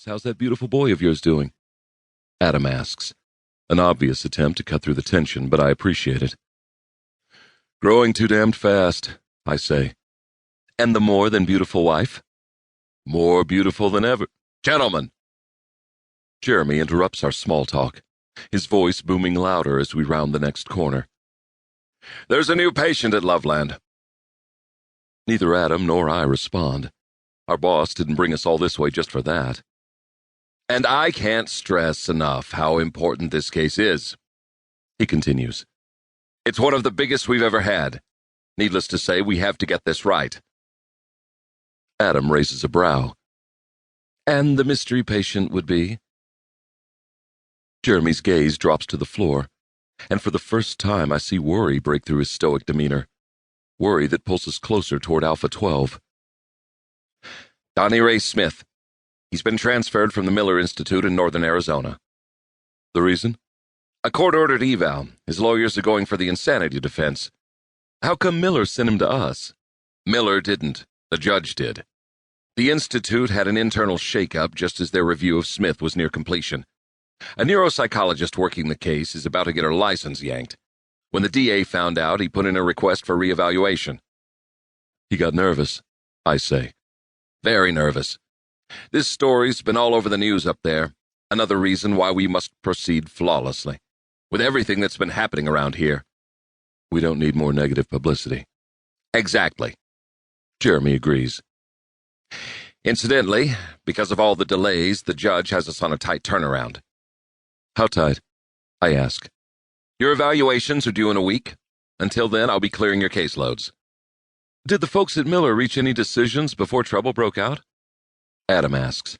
How's that beautiful boy of yours doing? Adam asks. An obvious attempt to cut through the tension, but I appreciate it. Growing too damned fast, I say. And the more than beautiful wife? More beautiful than ever. Gentlemen! Jeremy interrupts our small talk, his voice booming louder as we round the next corner. There's a new patient at Loveland. Neither Adam nor I respond. Our boss didn't bring us all this way just for that. And I can't stress enough how important this case is, he continues. It's one of the biggest we've ever had. Needless to say, we have to get this right. Adam raises a brow. And the mystery patient would be? Jeremy's gaze drops to the floor, and for the first time I see worry break through his stoic demeanor. Worry that pulls us closer toward Alpha 12. Donny Ray Smith. He's been transferred from the Miller Institute in northern Arizona. The reason? A court-ordered eval. His lawyers are going for the insanity defense. How come Miller sent him to us? Miller didn't. The judge did. The Institute had an internal shake-up just as their review of Smith was near completion. A neuropsychologist working the case is about to get her license yanked. When the DA found out, he put in a request for reevaluation. He got nervous, I say. Very nervous. This story's been all over the news up there. Another reason why we must proceed flawlessly. With everything that's been happening around here. We don't need more negative publicity. Exactly. Jeremy agrees. Incidentally, because of all the delays, the judge has us on a tight turnaround. How tight? I ask. Your evaluations are due in a week. Until then, I'll be clearing your caseloads. Did the folks at Miller reach any decisions before trouble broke out? Adam asks.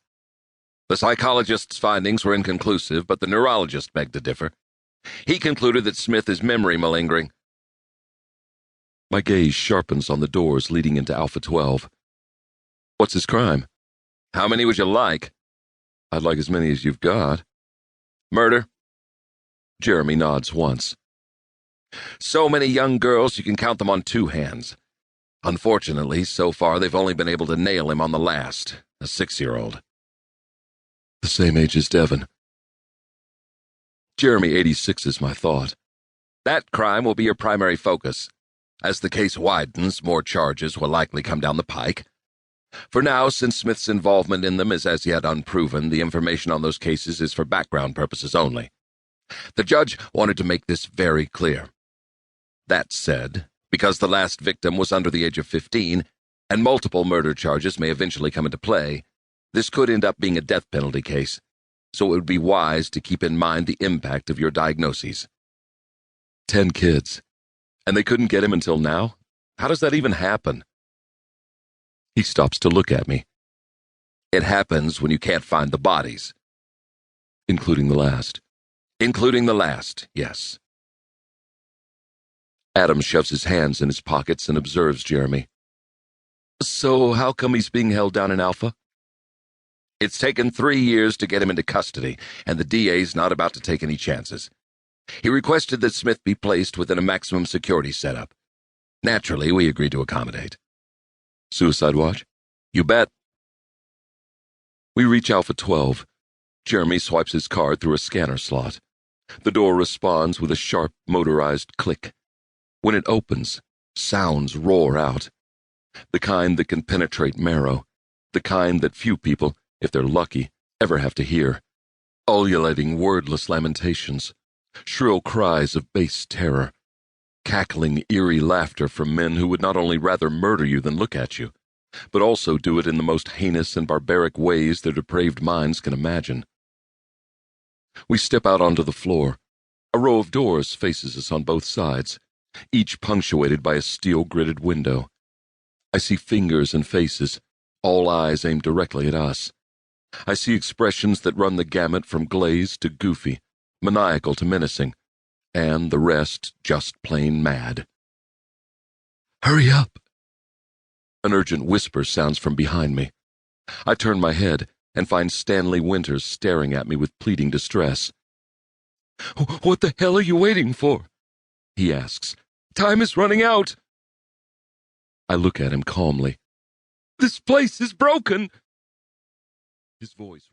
The psychologist's findings were inconclusive, but the neurologist begged to differ. He concluded that Smith is memory malingering. My gaze sharpens on the doors leading into Alpha 12. What's his crime? How many would you like? I'd like as many as you've got. Murder? Jeremy nods once. So many young girls you can count them on two hands. Unfortunately, so far they've only been able to nail him on the last, a 6-year-old. The same age as Devon. Jeremy 86 is my thought. That crime will be your primary focus. As the case widens, more charges will likely come down the pike. For now, since Smith's involvement in them is as yet unproven, the information on those cases is for background purposes only. The judge wanted to make this very clear. That said, because the last victim was under the age of 15, and multiple murder charges may eventually come into play, this could end up being a death penalty case, so it would be wise to keep in mind the impact of your diagnoses. 10 kids. And they couldn't get him until now? How does that even happen? He stops to look at me. It happens when you can't find the bodies. Including the last. Including the last, yes. Adam shoves his hands in his pockets and observes Jeremy. So how come he's being held down in Alpha? It's taken 3 years to get him into custody, and the DA's not about to take any chances. He requested that Smith be placed within a maximum security setup. Naturally, we agreed to accommodate. Suicide watch? You bet. We reach Alpha 12. Jeremy swipes his card through a scanner slot. The door responds with a sharp, motorized click. When it opens, sounds roar out. The kind that can penetrate marrow. The kind that few people, if they're lucky, ever have to hear. Ululating, wordless lamentations. Shrill cries of base terror. Cackling, eerie laughter from men who would not only rather murder you than look at you, but also do it in the most heinous and barbaric ways their depraved minds can imagine. We step out onto the floor. A row of doors faces us on both sides, each punctuated by a steel-gridded window. I see fingers and faces, all eyes aimed directly at us. I see expressions that run the gamut from glazed to goofy, maniacal to menacing, and the rest just plain mad. Hurry up! An urgent whisper sounds from behind me. I turn my head and find Stanley Winters staring at me with pleading distress. What the hell are you waiting for? He asks. Time is running out. I look at him calmly. This place is broken. His voice